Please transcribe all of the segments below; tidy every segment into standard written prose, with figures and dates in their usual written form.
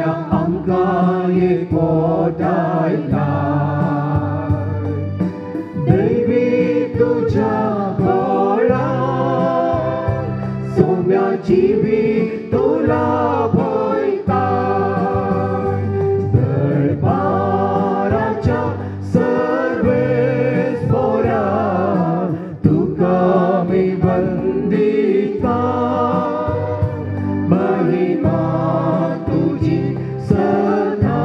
सोम्या आमकां एकवटायला दैवी तुझ्या बळा सोम्या जिवीत तुला भयता दरबाराच्या सर्वेस्परा तुका मी वंदिता महिमा तुझी सदा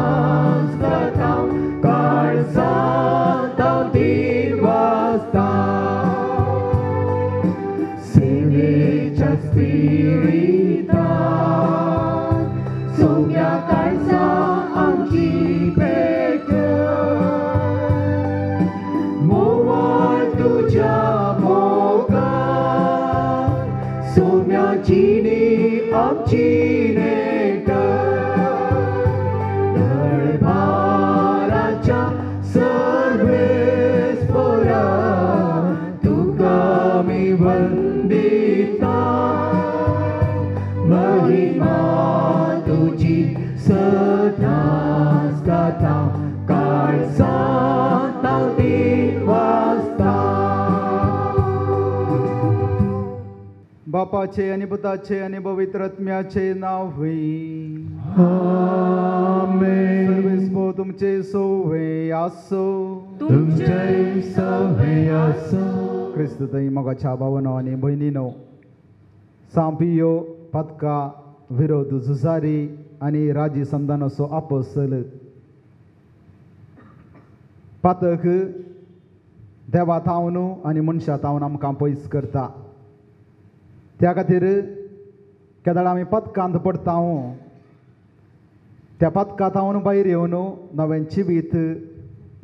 सदा काळजात तीन वाजता सेवेच्या स्पिरितान सोम्या काळजा आमची भेट मोवाळ तुझ्या मोगान सोम्या जिणी आमची नेट दरबाराच्या सर्वेस्परा तुका मी वंदिता महिमा तुझी सदांच गाता काळजात तीन वाजता बापाचे आणि पुताचे आणि पवित्र आत्म्याचे नाव होई आमेन सर्वेस्पो तुमचे सोवे आसो तुमचे सवे आसो क्रिस्त थंय मोगाच्या भावनो आनी भयणीनो सांपियो पदका विरोध झुजारी आनी राजी संधानाचो आपोसल पातक देवा थावन आनी मनशा थावन आमकां पयस करता त्या खातीर केदाळ आमी पदकांत पडटा त्या पदकांत हांव भायर येवन नवें जिवीत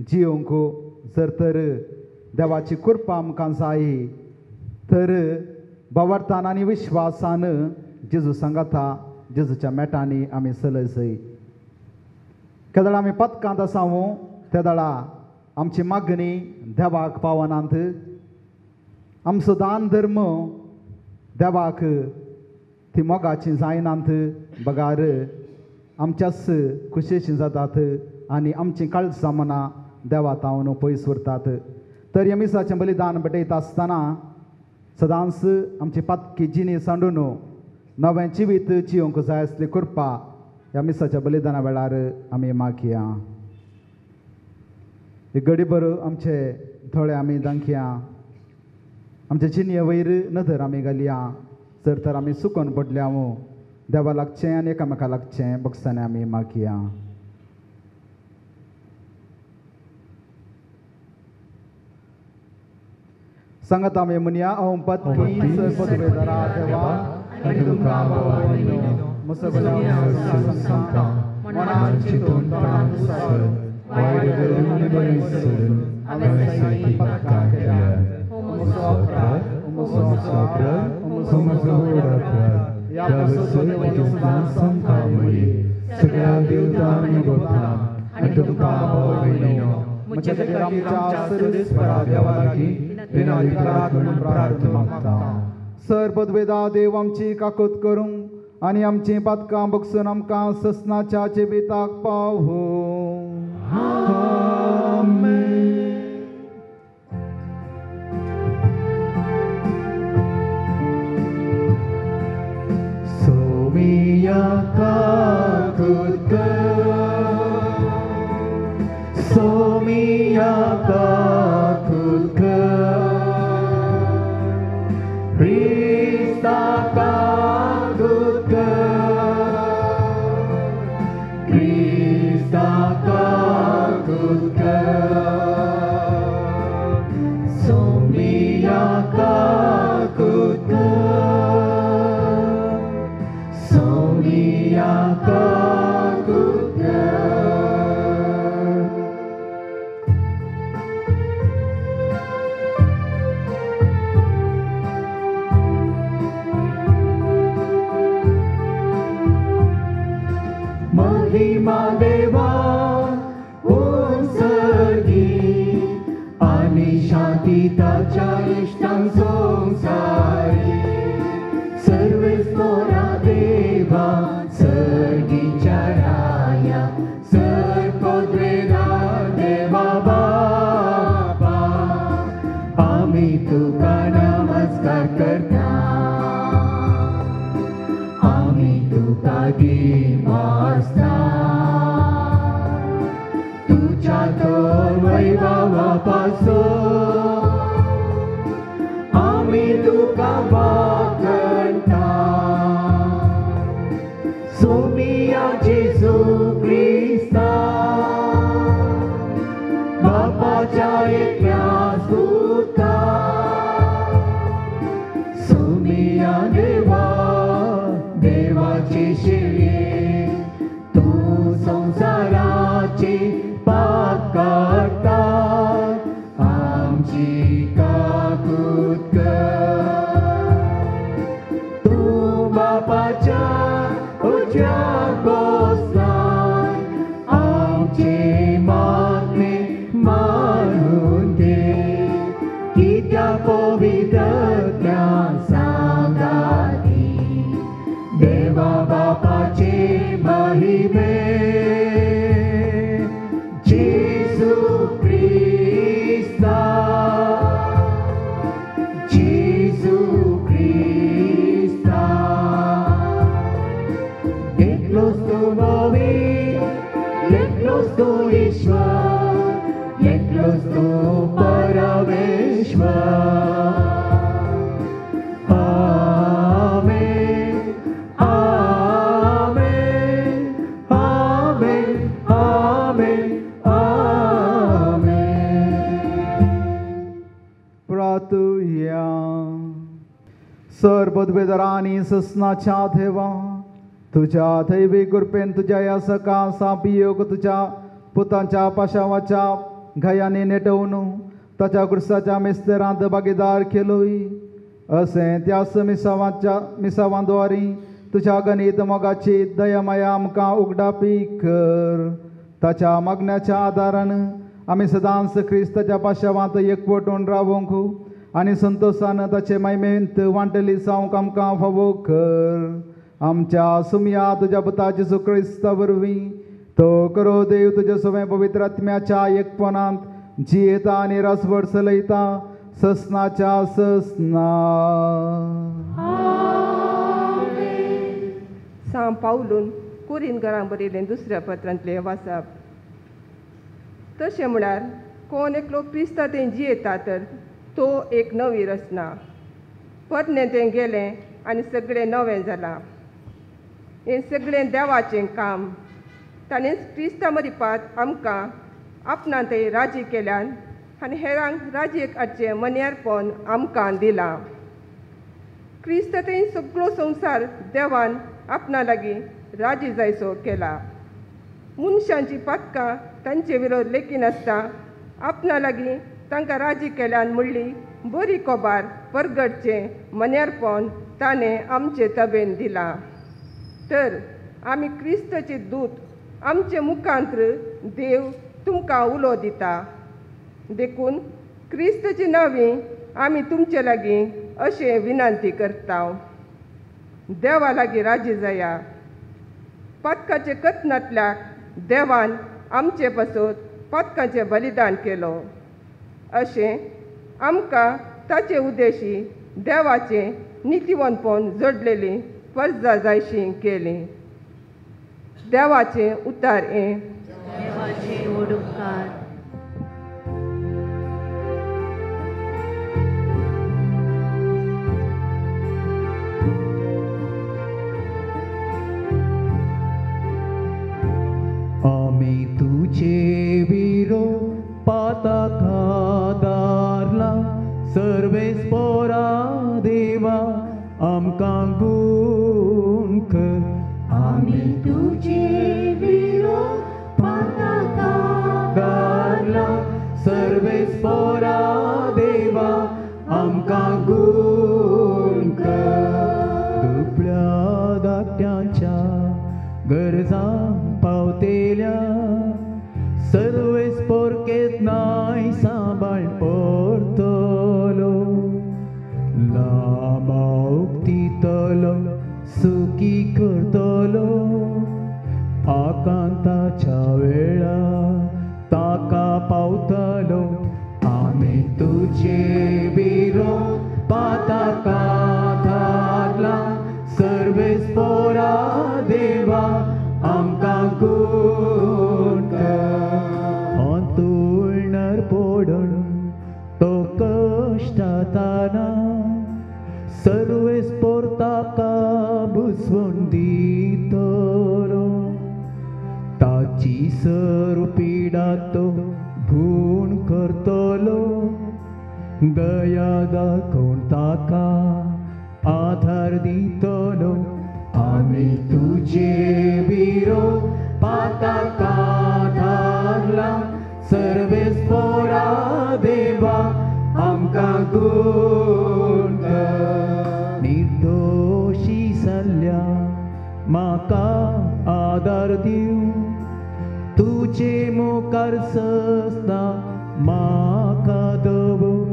जियोंक जर तर देवाची कृपा आमकां जाय तर भावार्थान आनी विश्वासान जेजू सांगाता जेजूच्या मेटांनी आमी चलय जाय केदाळ आमी पदकांत आसा त्या दाळा आमची मागणी देवाक पावनांत आमचो दान धर्म देवाक ती मोगाची जायनांत बगार आमच्याच खुशेची जातात आनी आमची काळजां मनां देवा तावन पयस उरतात तर ह्या मिसाचें बलिदान भेटयता आसतना सदांच आमची पातकी जिणी सांडून नवें जिवीत जियोंक जाय आसली कृपा ह्या मिसाच्या बलिदाना वेळार आमी मागया एक घडीभर आमचे थोडे आमी दांखया आमच्या जिणये वयर नदर आमी घालया जर तर आमी सुकोन पडल्या देवा लागचें आनी एकामेका लागचें बगसाने आमी मागया सांगात आमी म्हणया हांव पत्नी सर्पदवेदारा देवा आनी तुमकां भावयनो मुसलमान सांगता मनान चिंतून प्राण विसरून वायट करून आनी बरें विसरून हांवें सगळीं पदकां केल्यात म्हजो अपराध म्हजो व्हड अपराध ह्या पासून देवान सांगता मये सगळ्या देवतां आनी भक्तां आनी तुमकां भावयनो म्हजे खातीर आमच्या सर्वेस्परा देवा लागीं विनवणी म्हणून प्रार्थना मागता सर्पदवेदा देव आमची काकूत करूंक आनी आमची पातकां बगसून आमकां ससनाच्या जिविताक पावो सोमिया काकूत सोमिया काकूत Krista kagut Krista kagut Somia kagut Somia kagut महिमा देवा उत्सर्गी आणि शांती ताच्या इष्टां संसारी सर्वेस्परा देवा सर्गीच्या तीन वाजता तुझ्या तो वैभवापासून आम्ही तुका वागता सोमिया जेजू ख्रिस्ता बापाच्या एकल्या सुता सोमिया देवा देवाची शेळी तू संसाराची पाप करता आमची काकूत कर तू बापाच्या उज्यात बसलाय आमचे मागणे मानून घे की त्या पवित्रत्या सांगाती देवा बापाचे महिमे जेजू ख्रिस्ता जेजू ख्रिस्ता एकलोच तू नवी एकलोच तू ईश्वर एकलोच तू परमेश्वर आमेन आमेन आमेन आमेन आमेन प्रार्थूया सर्वद्वेदरा आणि ससनाच्या देवा तुझ्या दैवी कृपेन तुझ्या या सकाळ सापियोग तुझ्या पुतांच्या पाशावाच्या घायाने नेटवून ताच्या कृष्णाच्या मिस्तेरांत भागीदार केलोय असे त्यास मिसावांद्वारी तुझ्या गणित मोगाची दयामाया आमकां उगडापी कर ताच्या मागण्याच्या आदारान आम्ही सदांच क्रिस्ताच्या पाशावांत एकवटून रावूंक आणि संतोषान ताचे महिमेंत वांटली जावंक आमकां फावो कर आमच्या सुमया तुझ्या पुता जेजू क्रिस्ता वरवीं तो करो देव तुझ्या सवय पवित्र आत्म्याच्या एकपणांत जियेता आणि रसभर चलयता ससनाच्या ससना सां पावलून कुरीन घरां बरयलें दुसऱ्या पत्रांतलें वाचप तशें म्हळ्यार कोण एकलो पिस्ता तें जियेता तर तो एक नवी रचना परनें तें गेलें आनी सगळें नवें जालां हें सगळें देवाचें काम ताणें क्रिस्ता मरिपात आमकां आपणान थंय राजी केल्यान आनी हेरांक राजयेक हाडचें मनेरपण आमकां दिलां क्रिस्त थंय सगळो संवसार देवान आपणा लागीं राजी जायसो केला मनशांची पातकां तांचे विरोध लेखी नासता आपणा लागीं तांकां राजी केल्यान म्हणली बरी कोबार परगडचें मनेरपण ताणें आमचे तबेन दिलां तर आमी क्रिस्ताचे दूत आमचे मुखांत्र देव तुमकां उलो दिता देखून क्रिस्ताची नांवी आमी तुमचे लागीं अशें विनंती करता देवा लागीं राजी जाया पातकाचे कथनांतल्याक देवान आमचे पासून पातकाचें बलिदान केलो अशें आमकां ताचे उद्देशी देवाचें नितीवंतपण जोडलेली परजा जायशीं केली देवाचें उतार देवाचे ओडकार आम्ही तुझे विरो पाताका दारला सर्वेस पोरा देवा आमकां गुण कर आम्ही तुझे विरो पाताका दारला सर्वेस पोरा देवा आमकां गुण कर दुबळ्या धाकट्यांच्या गरजां पावतेल्या सर्वेस पोरकेत नाय सांबाळ पोरतलो लांबावक दितलो सुखी करतलो आकांताच्या वेळा ताका पावतलो आमी तुझे बिरो पाताका धारला सर्वेस पोरा देव गुण कर अंतुळणार पोडण तो कष्टाताना सर्वेस पोरताका बुसवून दितलो ताची सर्व पिडा तो भूण करतलो दया दाखोवन ताका आधार दितलो आमी तुजे विरोध पाताका धारला सर्वेस पोरा देवा आमकां गुण कर निर्दोशी जाल्ल्या म्हाका आदार दिव तुजे मुखार सस्ता म्हाका दवर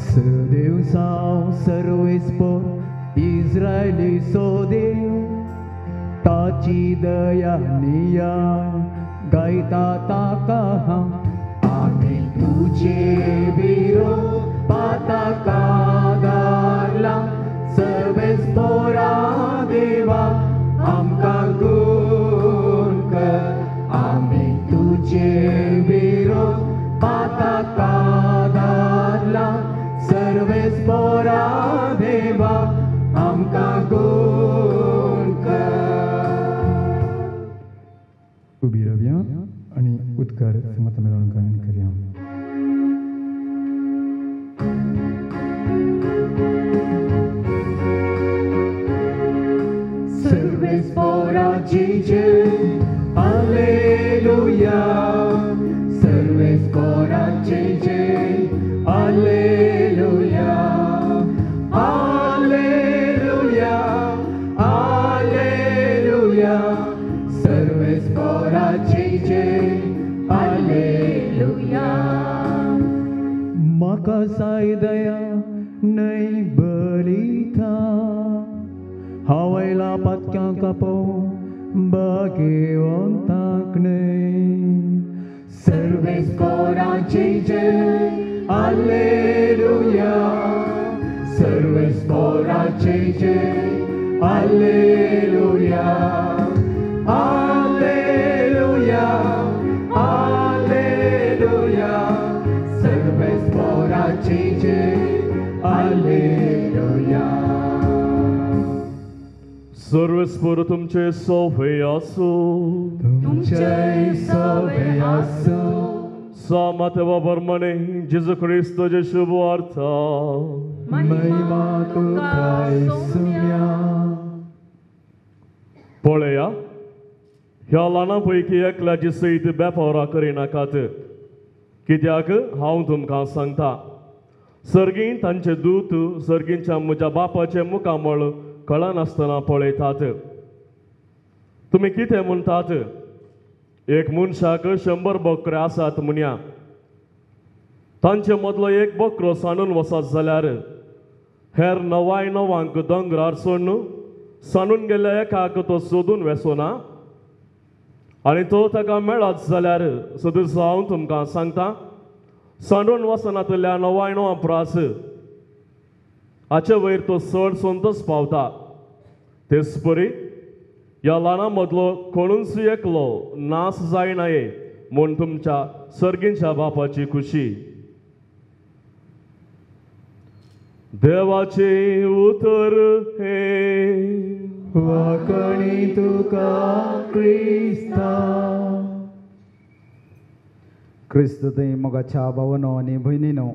सदैव जावं सर्वेस्पर इस्रायली सोदेव ताची दया नियाळ गायता ताका हांव आमी तुजे विरोध पाताका धारला सर्वेस्परा देवा आमकां गुण कर आमी तुजे विरोध पाताका धारला सर्वेस्परा देवा आमकां गुण कर. उबी रावया आनी उदकार मत मेळोवन गायन करया. सर्वेस्परा जय जय हालेलुया सर्वेस्परा जय जय हालेलुया हालेलुया हालेलुया सर्वेस्परा जय जय हालेलुया. म्हाका साय दया नै बलिता हावयला पातक्यां कापो भाग्यवंताक नै सर्वेस्परा जय जय हालेलुया सर्वेस्परा जय जय हालेलुया हालेलुया हालेलुया सर्वेस्परा जय जय हालेलुया. सर्वेस्पर तुमचे सोवे आसो तुमचे सोवे आसो सामातेवा बर्मणे जेजू क्रिस्तोचे शुभ वार्ता महिमा तुका येसुया. पळया ह्या ल्हाना पैकी एकल्याची सयत बेपावरां करिनाकात कित्याक हांव तुमकां सांगता सर्गीन तांचे दूत सर्गींच्या म्हज्या बापाचे मुखामळ कळनासतना पळयतात. तुमी कितें म्हणटात एक मनशाक 100 बकरे आसात म्हणया तांचे मदलो एक बकरो सांडून वचत जाल्यार हेर 99 दोंगरार सांडून गेल्ल्या एकाक तो सोदून वेसोना आनी तो ताका मेळत जाल्यार सदस हांव तुमकां सांगता सांडून वचनातल्या 99 प्रास हाचे वयर तो चड संतोश पावता. तेच परी ह्या ल्हाना मदलो कोणूच एकलो नाश जायनाये म्हूण तुमच्या सर्गींच्या बापाची खुशी. देवाचे उतर हे वाकणी तुका क्रिस्ता. क्रिस्त थंय मोगाच्या भावनो आनी भयणीनो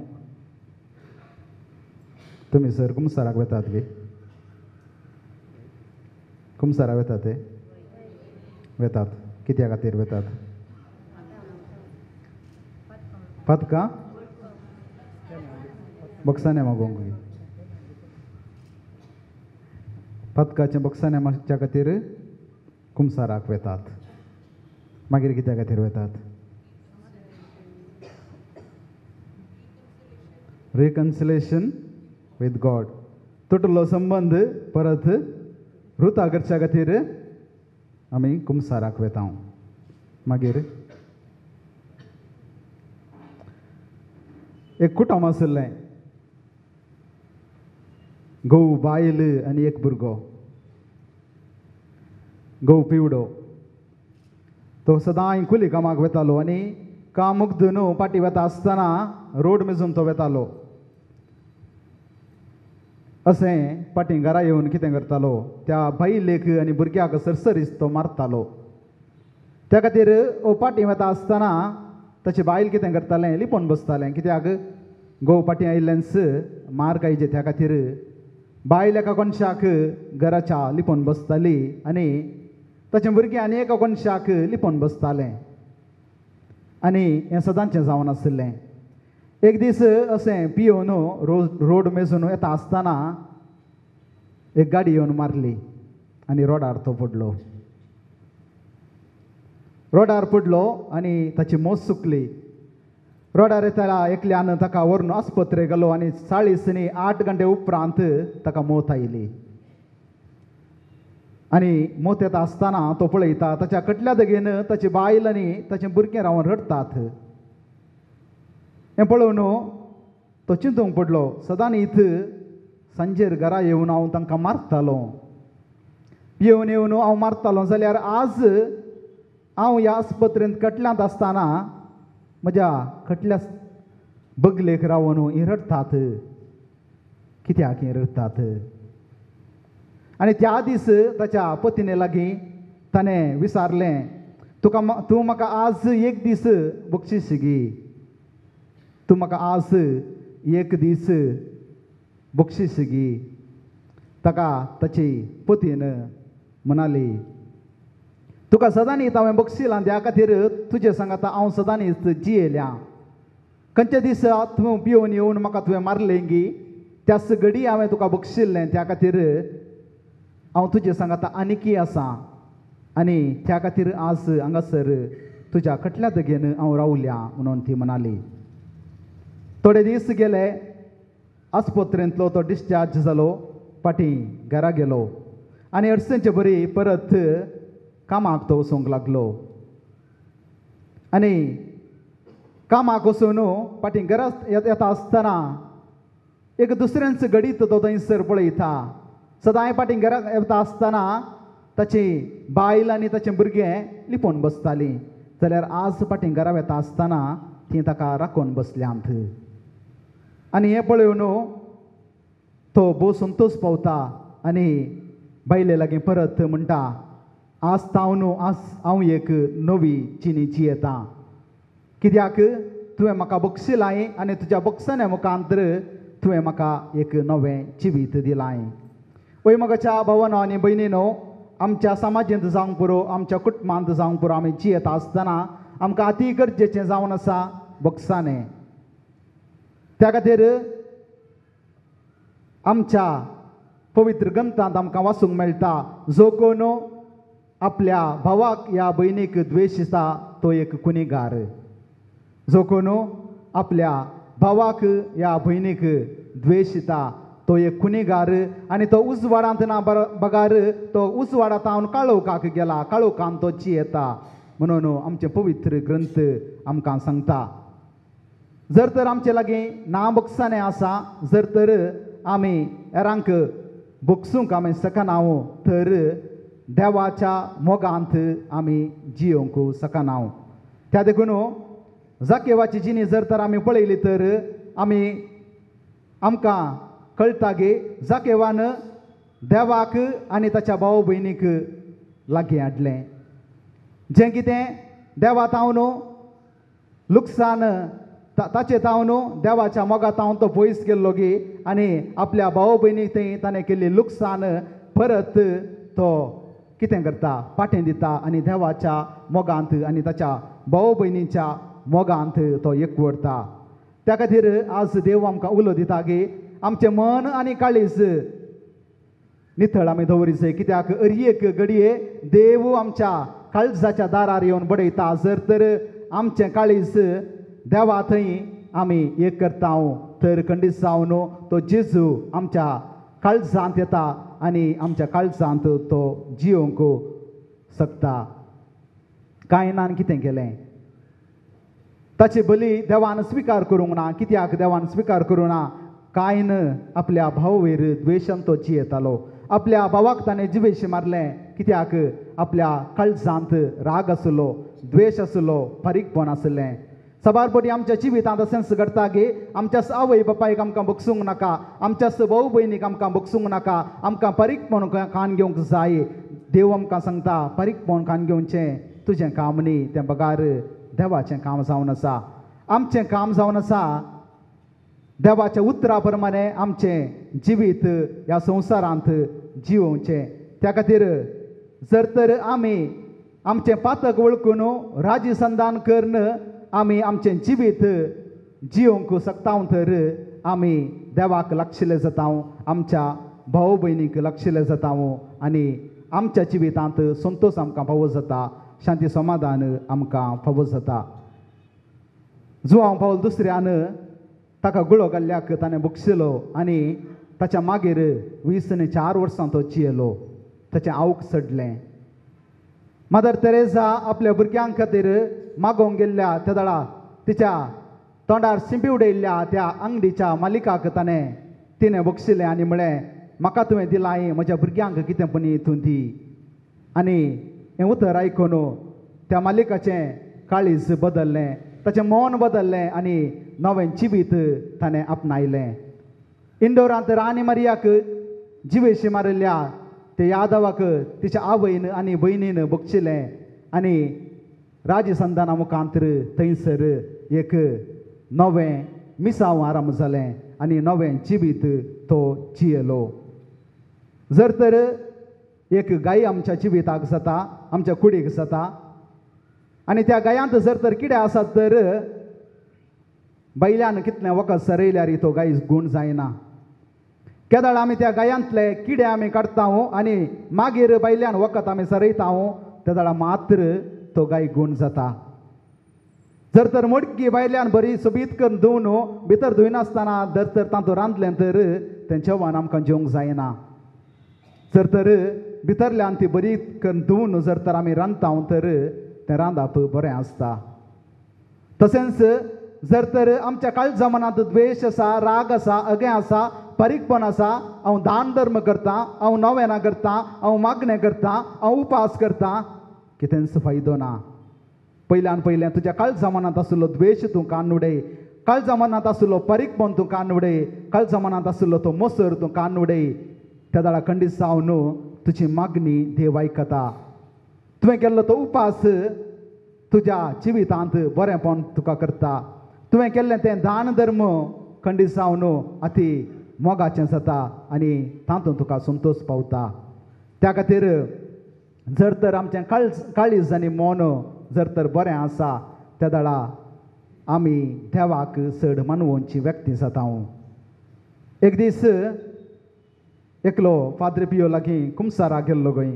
तुमी सर कुमसाराक वेतात गे कुमसारा वेतात ते वेतात कित्या खातीर वेतात पदकां बक्षांनी मागोवंक पदकाच्या बक्षांनी मागच्या खातीर कुमसाराक वेतात. मागीर कित्या खातीर वेतात रिकन्सिलेशन विथ गॉड तुटलो संबंध परत रुता करच्या खातीर आमी कुमसाराक वेता. मागीर एक कुटुंब आशिल्लें घोव बायल आनी एक भुरगो. घोव पिवडो तो सदां कुली कामाक वेतालो आनी काम मुग्दून पाटी वेता आसतना रोड मेजून तो वेतालो. अशें पाटी घरा येवन कितें करतालो, त्या बायलेक आनी भुरग्याक सरसरीत तो मारतालो. त्या खातीर पाटी वेता आसतना ताची बायल कितें करतालें, लिपोवन बसतालें. कित्याक घोव पाटी आयिल्ल्यानच मार खायचे त्या खातीर बायल एका कोणशाक घराच्या लिपोवन बसताली आनी ताचें भुरगें आनी एका कोणशाक लिपोवन बसतालें. आनी हें सदांचें जावन आसलें. एक दीस अशें पियोन रोड मेजून येता आसतना एक गाडी येवन मारली आनी रोडार तो पडलो. रोडार पडलो आनी ताची मोस सुकली. रोडार येता एकल्यान ताका व्हरून आस्पत्रेक गेलो आनी 8 घंटे उपरांत ताका मोत आयली. आनी मोत येता आसतना तो पळयता ताच्या कटल्या देगेन ताची बायल आनी ताचें भुरगें रावन रडतात. हें पळोवन तो चिंतूंक पडलो, सदां न्हीत सांजेर घरा येवन हांव तांकां मारतालो, येवन हांव मारतालो जाल्यार आज हांव ह्या आस्पत्रेंत कटल्यांत आसतना म्हज्या कटल्या बगलेक रावन ही रडतात. कित्याक ही रडतात? आनी त्या दीस ताच्या पत्नी लागीं ताणें विचारलें, तूं म्हाका आज एक दीस बक्षीस गी, तूं म्हाका आज एक दीस बक्षीस गी. ताका ताची पत्नी म्हणाली, तुका सदां न्हीत हांवें बक्षिलां त्या खातीर तुजे सांगाता हांव सदां न्हीत जियेल्या. खंयचे दीस तूं पियोन येवन म्हाका तुवें मारलें गी, त्याच घडी हांवें तुका बक्षिल्लें त्या खातीर हांव तुजे सांगाता आनिकी आसा आनी त्या खातीर आज हांगासर तुज्या कटल्या देगेन हांव रावल्या म्हणून ती म्हणाली. थोडे दीस गेले, आस्पत्रेंतलो तो डिस्चार्ज जालो, पाटी घरा गेलो आनी अडचणीचे बरी परत कामाक तो वचूंक लागलो. आनी कामाक वचून पाटी घरा येता आसतना एक दुसऱ्यांच घडीत तो थंयसर पळयता. सदां पाटी घरा येता आसतना ताची बायल आनी ताचें भुरगें लिपोवन बसतालीं, जाल्यार आज पाटी घरा येता आसतना तीं ताका राखून बसल्यांत. आनी हें पळोवन तो भोव संतोश पावता आनी बायले लागीं परत म्हणटा, आज हांव एक नवी जिणी जियेतां. कित्याक तुवें म्हाका बक्षिलां आनी तुज्या बक्षाण्या मुखांतर तुवें म्हाका एक नवें जिवीत दिलां. वैमगाच्या भावांनो आनी भयणीनो, आमच्या समाजींत जावंक पुरो, आमच्या कुटुंबांत जावंक पुरो आमी जियेता आसतना आमकां अती गरजेचें जावन आसा बक्षाणें. त्या खातीर आमच्या पवित्र ग्रंथांत आमकां वाचूंक मेळटा, जो कोण आपल्या भावाक या भयणीक द्वेशिता तो एक गुन्हेगार. जो कोण आपल्या भावाक या भयणीक द्वेशिता तो एक गुन्हेगार. आनी तो उजवाडांत ना बगार, तो उजवाडांत हांव काळोखाक गेला, काळोखान तो जियेता म्हणून आमचे पवित्र ग्रंथ आमकां सांगता. जर तर आमचे लागीं ना बक्षाणें आसा, जर तर आमी हेरांक बक्षूंक आमी शकना तर देवाच्या मोगांत आमी जियोंक शकना. त्या देखून जाकेवाची जिणी जर तर आमी पळयली तर आमकां कळटा की जाकेवान देवाक आनी ताच्या भाव भयणीक लागीं हाडलें. जें कितें देवा तावन लुकसाण ताचे तावन देवाच्या मोगा तावन तो पयस गेल्लो गी आनी आपल्या भाव भयणीक थंय ताणें केल्ली लुकसाण परत तो कितें करता, पाटें दिता आनी देवाच्या मोगांत आनी ताच्या भाव भयणीच्या मोगांत तो एकवडटा. त्या खातीर आज देव आमकां उलो दिता की आमचें मन आनी काळीज नितळ आमी दवरिचें. कित्याक एक घडये देव आमच्या काळजाच्या दारार येवन बडयता. जर तर आमचें काळीज देवा थंय आमी एक करता तर खंडीत जावन तो जेजू आमच्या काळजांत येता आनी आमच्या काळजांत तो जियोंक शकता. कायनान कितें केलें? ताची बली देवान स्विकार करूंक ना. कित्याक देवान स्विकार करूं ना? कायन आपल्या भाव वयर द्वेशान तो जियेतालो. आपल्या भावाक ताणें जिवेश मारलें. कित्याक आपल्या काळजांत राग आसलो, द्वेष आसलो, परीकपण आसलें. सबारपटी आमच्या जिवितांत सेन्स करता की आमच्या आवय बापायक आमकां बगसूंक नाका, आमच्या भाऊ भयणीक आमकां बगसूंक नाका, आमकां परीकपण कान घेवंक जाय. देव आमकां सांगता परीकपण कान घेवचें तुजें काम न्ही, तें बगार देवाचें काम जावन आसा. आमचें काम जावन आसा देवाच्या उतरा प्रमाणे आमचें जिवीत ह्या संवसारांत जिवोवचें. त्या खातीर जर तर आमी आमचें पातक वळखून राजी संधान करून आमी आमचें जिवीत जिवंक शकता तर आमी देवाक लागशिल्ले जाता, आमच्या भाव भयणीक लागशिल्ले जाता आनी आमच्या जिवितांत संतोश आमकां फावो जाता, शांती समाधान आमकां फावो जाता. जुआंव पावल दुसऱ्यान ताका गुळो घाल्ल्याक ताणें बक्षिलो आनी ताच्या मागीर 24 वर्सां तो जियेलो. ताचें आवक सडलें. मदर तेरेसा आपल्या भुरग्यां खातीर मागोवंक गेल्ल्या त्या दाळा तिच्या तोंडार शिंपी उडयल्ल्या त्या अंगडीच्या मालिकाक तिणें बक्षिलें आनी म्हळें, म्हाका तुवें दिलां, म्हज्या भुरग्यांक कितें पणी तूं दी. आनी हें उतर आयकून त्या मालिकाचें काळीज बदल्लें, ताचें मौन बदल्लें आनी नवें जिवीत ताणें आपणायलें. इंदोरांत राणी मारियाक जिवेशी मारिल्ल्या ते यादवाक तिच्या आवयन आनी भयणीन बक्षिलें आनी राजसंधाना मुखांतर थंयसर एक नवें मिसांव आराम जालें आनी नवें जिवीत तो जियेलो. जर तर एक गाय आमच्या जिविताक जाता, आमच्या कुडीक जाता आनी त्या गायांत जर तर किडे आसात तर बैल्यान कितलें वखद सरयल्यार तो गाय गूण जायना. केदाळ आमी त्या गायांतले किडे आमी काडटा आनी मागीर बैल्यान वखद आमी सरयता तेदाळ मात्र तो गाय गूण जाता. जर तर मडकी बायल्यान बरी सोबीत करून धुवन भितर धुयनासतना जर तर तातूंत रांदलें तर तें जेवण आमकां जेवंक जायना. जर तर भितरल्यान ती बरी करून धुवन जर तर आमी रांदता तर तें रांदप बरें आसता. तशेंच जर तर आमच्या काळजा मनांत द्वेश आसा, राग आसा, अगें आसा, परीकपण आसा, हांव दान धर्म करता, हांव नोवेनां करता, हांव मागणें करता, हांव उपास करता, कितेंच फायदो ना. पयल्यान पयलें तुज्या काळजा मनांत आसलो द्वेश तूं कान उडय, काळजा मनांत आसलो परीकपण तूं कान उडय, काळजा मनांत आसलो तो मोसर तूं कान उडय. त्या दाळा खंडीत जावन तुजी मागणी देव आयकता. तुवें केल्लो तो उपास तुज्या जिवितांत बरेंपण तुका करता. तुवें केल्लें तें दान धर्म खंडीत जावन अती मोगाचें जाता आनी तातूंत तुका संतोश पावता. त्या खातीर जर तर आमचें काळीज आनी मन जर तर बरें आसा त्या दाळा आमी देवाक चड मानवोवची व्यक्ती जाता. एक दीस एकलो फादर पियो लागीं कुमसाराक गेल्लो खंय.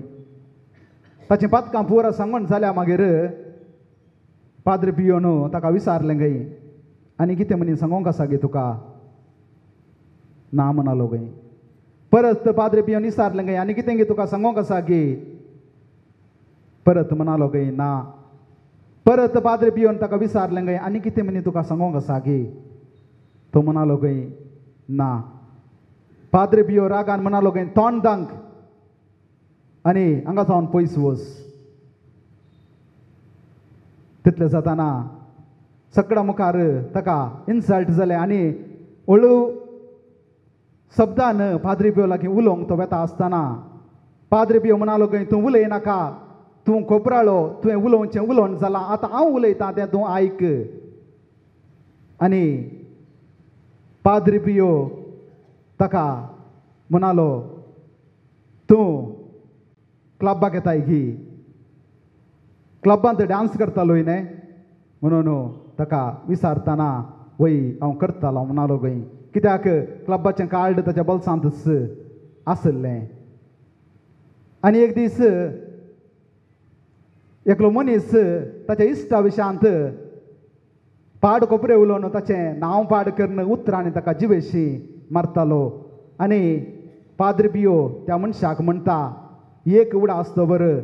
ताचीं पातकां पुरां सांगून जाल्या मागीर पाद्र पियोन ताका विचारलें खंय, आनी कितें म्हणी सांगोंक आसा गे तुका? ना म्हणालो खंय. परत पाद्र पियोन विचारलें खंय, आनी कितें गे तुका सांगोंक आसा गे? परत म्हणालो खंय ना. परत पाद्र पियोन ताका विचारलें खंय, आनी कितें म्हणी तुका सांगोंक आसा गे? तो म्हणालो खंय ना. पाद्र पियो रागान म्हणालो खंय तोंड दांक आनी हांगा सावन पयस वच. तितलें जाताना सकडा मुखार ताका इन्सल्ट जालें आनी हळू शब्दान पाद्री पियो लागीं उलोवंक तो वेता आसतना पाद्री पियो म्हणालो खंय तूं उलय नाका, तूं खोबराळो, तुवें उलोवचें उलोवन जालां, आतां हांव उलयतां तें तूं आयक. आनी पाद्री पियो ताका म्हणालो तूं क्लबाक येताय गी, क्लबांत डान्स करतालो न्ही म्हणून ताका विचारतना वय हांव करतालो म्हणालो खंय. कित्याक क्लबाचें कार्ड ताच्या बोल्सांत आसलें. आनी एक दीस एकलो मनीस ताच्या इश्टा विशयांत पाड कोपरे उलोवन ताचें नांव पाड करून उतरांनी ताका जिवेशी मारतालो. आनी पाद्र पियो त्या मनशाक म्हणटा एक उडा आसतो बरं,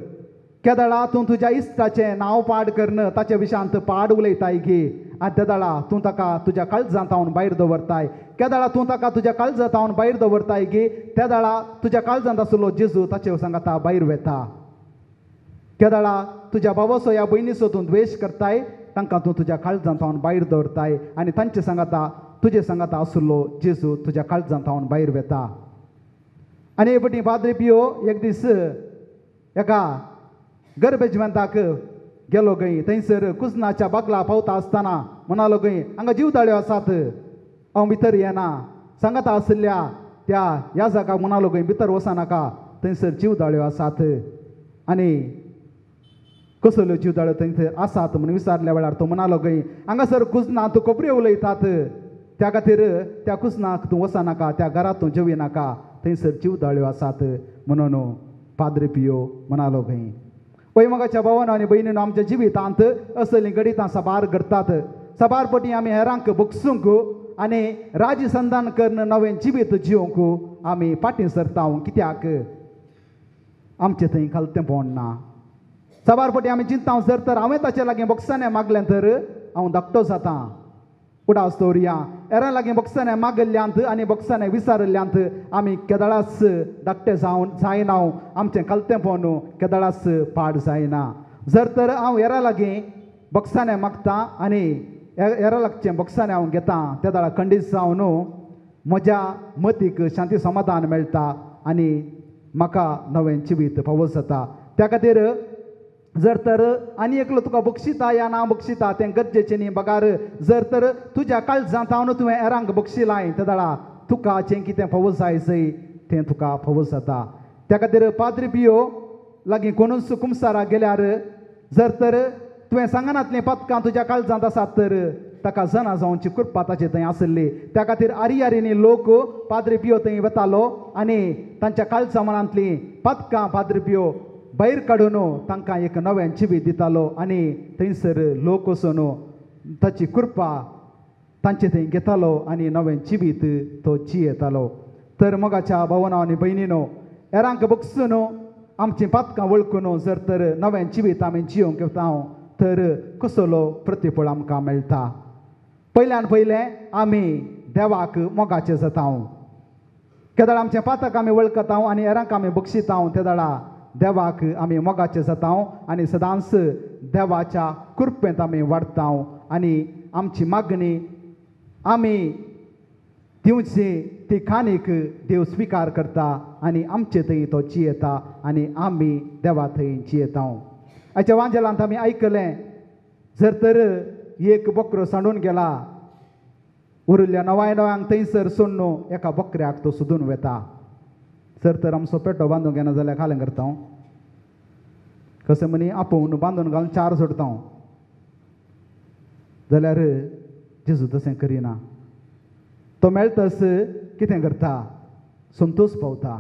केदाळा तूं तुज्या इश्टाचें नांव पाड करून ताच्या विशयांत पाड उलयताय गे, आनी त्या दाळा तूं ताका तुज्या काळजांत हांव भायर दवरताय. केदाळा तूं ताका तुज्या काळजांत हांव भायर दवरताय गे, त्या दाळा तुज्या काळजांत आसलो जेजू ताचे सांगाता भायर वेता. केदाळा तुझ्या भावासो या भयणीचो तूं द्वेश करताय तांकां तूं तुज्या काळजांतावन भायर दवरताय आनी तांचे सांगाता तुजे सांगाता आसुल्लो जेजू तुज्या काळजांतावन भायर वेता. आनी हे फावटी पाद्री पियो एक दीस एका गर्भजवंताक गेलो गई. थंयसर कुजनाच्या बागला पावता आसतना म्हणालो गई हांगा जीवदाळ्यो आसात हांव भितर येना. सांगाता आसल्या त्या ह्या जागाक म्हणालो गई भितर वचनाका थंयसर जीवदाळ्यो आसात. आनी कसल्यो जीवदाळ्यो थंयसर आसात म्हणून विचारल्या वेळार तो म्हणालो गई हांगासर कुजना तूं कोपऱ्यो उलयतात त्या खातीर त्या कुजनाक तूं वचनाका त्या घरांत तूं जेविनाका थंयसर जीवदाळ्यो आसात म्हणून पाद्री पियो म्हणालो गई. पैमगाच्या भावानो आनी भयणीनो आमच्या जिवितांत असलीं गणितां साबार करतात. साबारपटी आमी हेरांक भोगसूंक आनी राजसंधान करून नवें जिवीत जिवंक आमी फाटीं सरता. कित्याक आमचें थंय खालतेंपण ना. साबारपटी आमी चिंता जर तर हांवें ताचे लागीं बक्षाने मागलें तर हांव धाकटो जाता. उडास दवरया हेरां लागीं बक्षाने मागल्ल्यांत आनी बक्षाने विचारल्यांत आमी केदाळास धाकटे जायना. आमचें खालतेंपण केदाळास पाड जायना. जर तर हांव हेरां लागीं बक्षाने मागता आनी हेरां लागचें बक्षाने हांव घेता केदाळा खंडीत जावन म्हज्या मतीक शांती समाधान मेळटा आनी म्हाका नवें जिवीत फावो जाता. त्या खातीर जर तर आनी एकलो तुका बक्षिता या ना बक्षिता तें गरजेचें न्ही. बगार जर तर तुज्या काळजांतावन तुवें हेरांक बक्षिलाय तेदाळा तुका जें कितें फावो जाय तें तुका फावो जाता. त्या खातीर पाद्री पियो लागीं कोणूच कुमसाराक गेल्यार जर तर तुवें सांगनातलीं पथकां तुज्या काळजांत आसात तर ताका जना जावची कृपा ताचे थंय आसली. त्या खातीर आरियारिनी लोक पाद्री पियो थंय वतालो आनी तांच्या काळजा मनांतलीं पथकां पाद्री पियो भायर काडून तांकां एक नवें जिवीत दितालो आनी थंयसर लोक वचून ताची कृपा तांचे थंय घेतालो आनी नवें जिवीत तो जियेतालो. तर मोगाच्या भावना आनी भयणीनो हेरांक बगसून आमचीं पातकां वळखून जर तर नवें जिवीत आमी जियोंक येता तर कसलो प्रतिफळ आमकां मेळटा. पयल्यान पयलें आमी देवाक मोगाचें जाता. केदाळ आमचें पातक आमी वळखता आनी हेरांक आमी बक्षिता तेदाळा देवाक आमी मोगाचें जाता आनी सदांच देवाच्या कृपेंत आमी वाडटा आनी आमची मागणी आमी दिवची ती खानीक देव स्विकार करता आनी आमचे थंय तो जियेता आनी आमी देवा थंय जियेता. हाच्या वांजेलांत आमी आयकलें जर तर एक बकरो सांडून गेला उरिल्ल्या नव्यांक थंयसर सोडून एका बकऱ्याक तो सोदून वेता. जर तर आमचो पेटो बांदूंक येना जाल्यार खालें करता कशें म्हणी आपोवन बांदून घालून चार सोडता जाल्यार जेजू तशें करिना. तो मेळटस कितें करता संतोश पावता.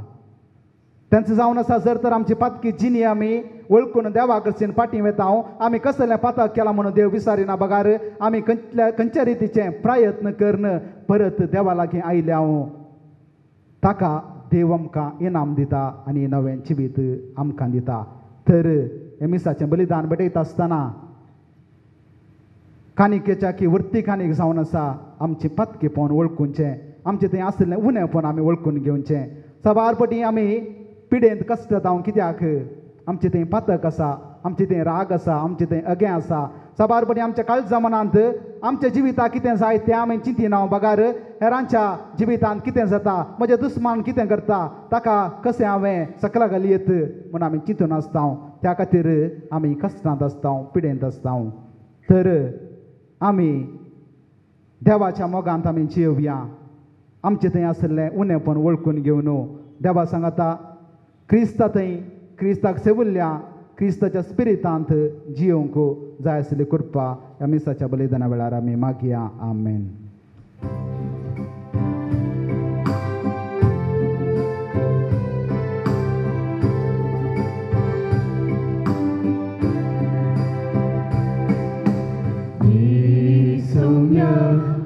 तांचें जावन आसा जर तर आमची पातकी जिणी आमी वळखून देवा कडच्यान फाटीं वेता आमी कसलें पातक केलां म्हणून देव विचारिना. बगार आमी खंयच्या रितीचे प्रयत्न करून परत देवा लागीं आयल्या ताका देव आमकां इनाम दिता आनी नवें जिवीत आमकां दिता. तर हे मिसाचें बलिदान भेटयता आसतना कानिकेच्या की वृत्ती कानीक जावन आसा आमचें पातकेपण वळखुचें आमचें थंय आसलें उणेंपण आमी वळखून घेवचें. साबारपटी आमी पिडेंत कश्टाता कित्याक आमचें थंय पातक आसा आमचें थंय राग आसा आमचें थंय अगें आसा. साबारपटी आमच्या काळजा मनांत आमच्या जिविताक कितें जाय तें आमी चिंतिना. बगार हेरांच्या जिवितांत कितें जाता म्हजें दुस्मान कितें करता ताका कशें हांवें सकला घालयत म्हूण आमी चिंतून आसता. त्या खातीर आमी कश्टांत आसता पिडेंत आसता. तर आमी देवाच्या मोगांत आमी जियोवया. आमचें थंय आसलें उणेंपण वळखून घेवन देवा सांगता क्रिस्ता थंय क्रिस्ताक सेवुल्ल्या क्रिस्ताच्या स्पिरितांत जियोंक जाय आसली कृपा ह्या मिसाच्या बलिदाना वेळार आमी मागया. आमेन.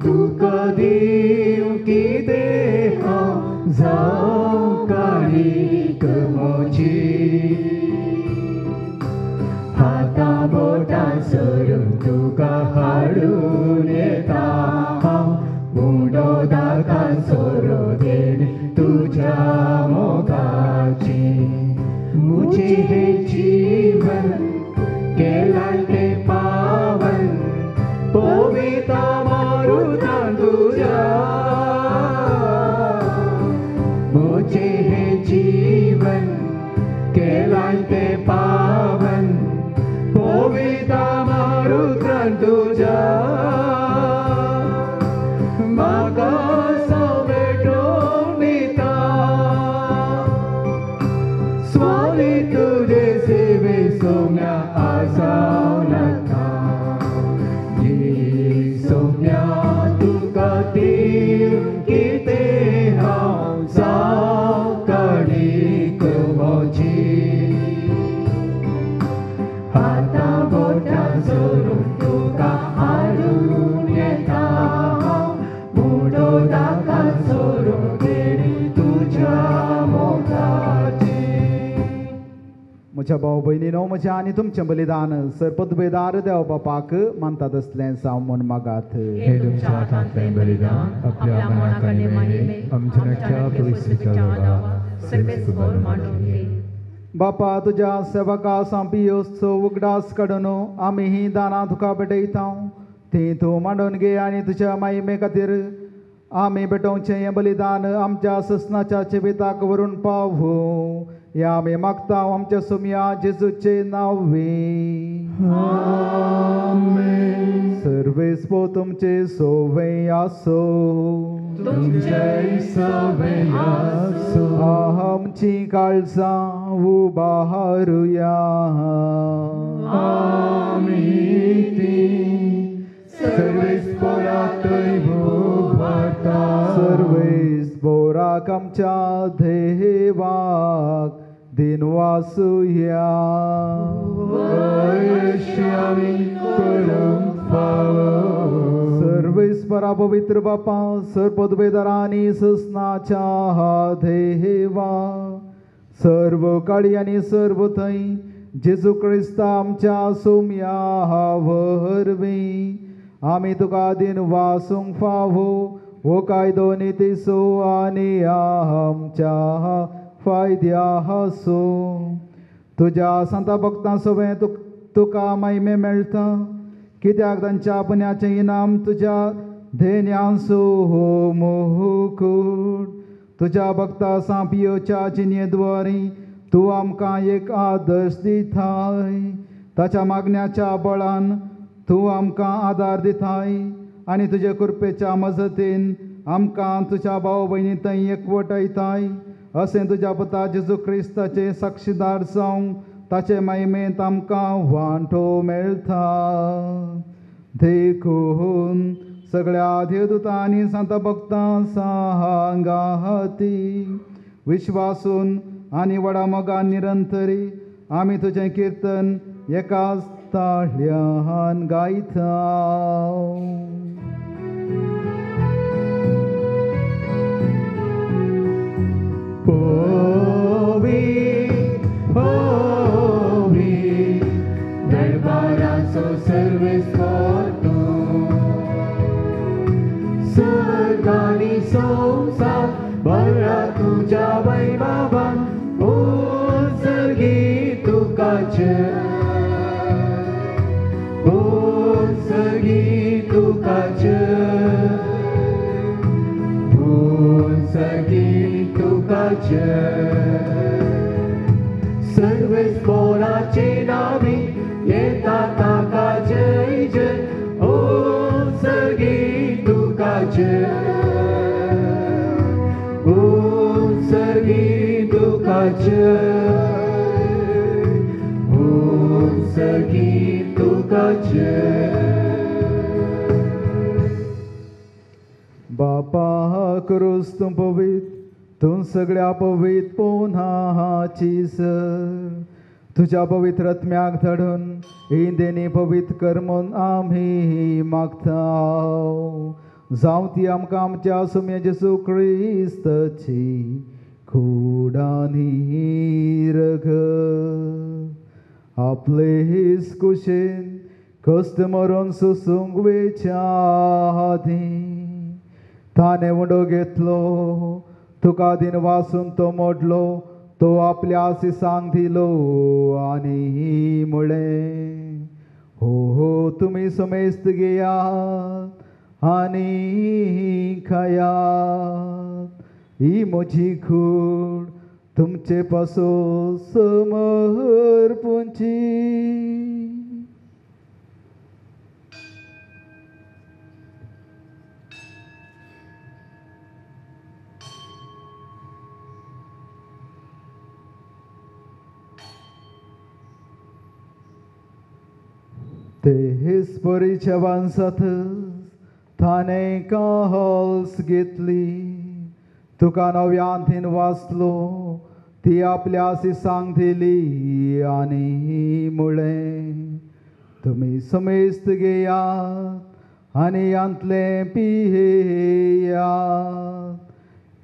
तुका देव कितें हांव जावं काळीक म्हजी हातां बोटां सोडून तुका हाडून येता हांव उडो दाकां सोरो देण तुज्या मोगाची मुझे है जीवन केलाय ते पावन पवित्र मारुतान तुझा मुझे है जीवन केलाय ते पावन पवित्र मारुतान तुझा मागा सवेटों नीता स्वामी तुझे सेवे सोम्या आसावनता ये सोम्या तुका तीर किते हांव सावकाडीक मोची हाता बोटां जोडून तुका हाडून येता बुडो दाकात सोडून गेली तुझ्या मोगाची. म्हज्या भाव भयणीनो, म्हज्या आनी तुमचें बलिदान सरपदुबेदार देव बापाक मानतात असलें सामून मागात. हे तुमच्या हातांतलें बलिदान आपल्या मनाक आनी महिमेक आमच्या नख्या पवित्रीच्या देवा सर्वेस्वर मांडून घे. बापा, तुज्या सेवका सांपियोचो उगडास काडून आमी ही दानां तुका भेटयता. ती तूं मांडून घे आनी तुज्या महिमे खातीर आमी भेटोवचें हें बलिदान आमच्या ससनाच्या जिविताक व्हरून पावूं. हें आमी मागता आमच्या सुमया जेजूचे नांवे. सर्वेस्पो तुमचे सोवे आसो. तुमचे सोवे आसो. आमची काळजां उबारुया. आमी ती सर्वेस्पोरातय उबारता. सर्वेस्पोराक आमच्या देवाक दिनवासुया. आमी करूंक फावो. सर्वेस्परा पवित्र बापा, सरपदुबेदारांनी ससनाच्या देवा, सर्व काळी आनी सर्व थंय जेजू क्रिस्ता आमच्या सोम्या वरवीं आमी तुका दिन वासूंक फावो. हो कायदो नितीसो आनी आमच्या फायद्या हासो. तुज्या संता भक्तां सवें तुका महिमे मेळटा, कित्याक तांच्या पुण्याचें इनाम तुज्या धेन्यांसो मुकूट. तुज्या भक्ता सांपियोच्या जिणेद्वारी तूं आमकां एक आदर्श दिताय. ताच्या मागण्याच्या बळान तूं आमकां आदार दिताय आनी तुजे कृपेच्या मजतीन आमकां तुज्या भाव भयणी थंय एकवटायताय. अशें तुज्या पुता जेजू क्रिस्ताचे साक्षीदार जावंक ताचे महिमेंत आमकां वांटो मेळटा. देखून सगळ्या देवदूतां आनी संत भक्तां सांगाती विश्वासून आनी व्हडा मोगान निरंतरी आमी तुजें किर्तन एकाच ताळ्यान गायता. दरबाराचो सर्वेस्वर तूं. स्वर्गानी संसार भरला तुज्या वैभवान. सर्गी तुकाच सर्गी तुकाच सर्गी तुकाच. सर्वेस्पोराचे नावी येता ताका जय जय. सर्गी तुकाच सर्गी तुकाच सर्गी तुकाच. बापा करूस तूं पवित्र, तूं सगळ्या पवित्र पोनाची सर. तुज्या पवित्र आत्म्याक धाडून ही देणी पवित्र कर म्हूण आमी मागता. जावं ती आमकां आमच्या सुम्या जेजू क्रिस्ताची कूड आनी रग आपले कुशेन कश्ट मरून सुसूंक वेच्या आदी ताणें उडो घेतलो. तुका दिन वासून तो मोडलो, तो आपल्या सिसांक दिलो आनी मुळे हो हो तुम्ही समेस्त घेयात आनी खायात ही म्हजी खूण तुमचे पासो समर्पूंची. तेच परीच्या वांसात थाने काहल्स घेतली तुका नव्यांतीन वाचलो ती आपल्या सिसांक दिली आनी मुळे तुम्ही समेस्त घेयात आनी यांतले पियेयात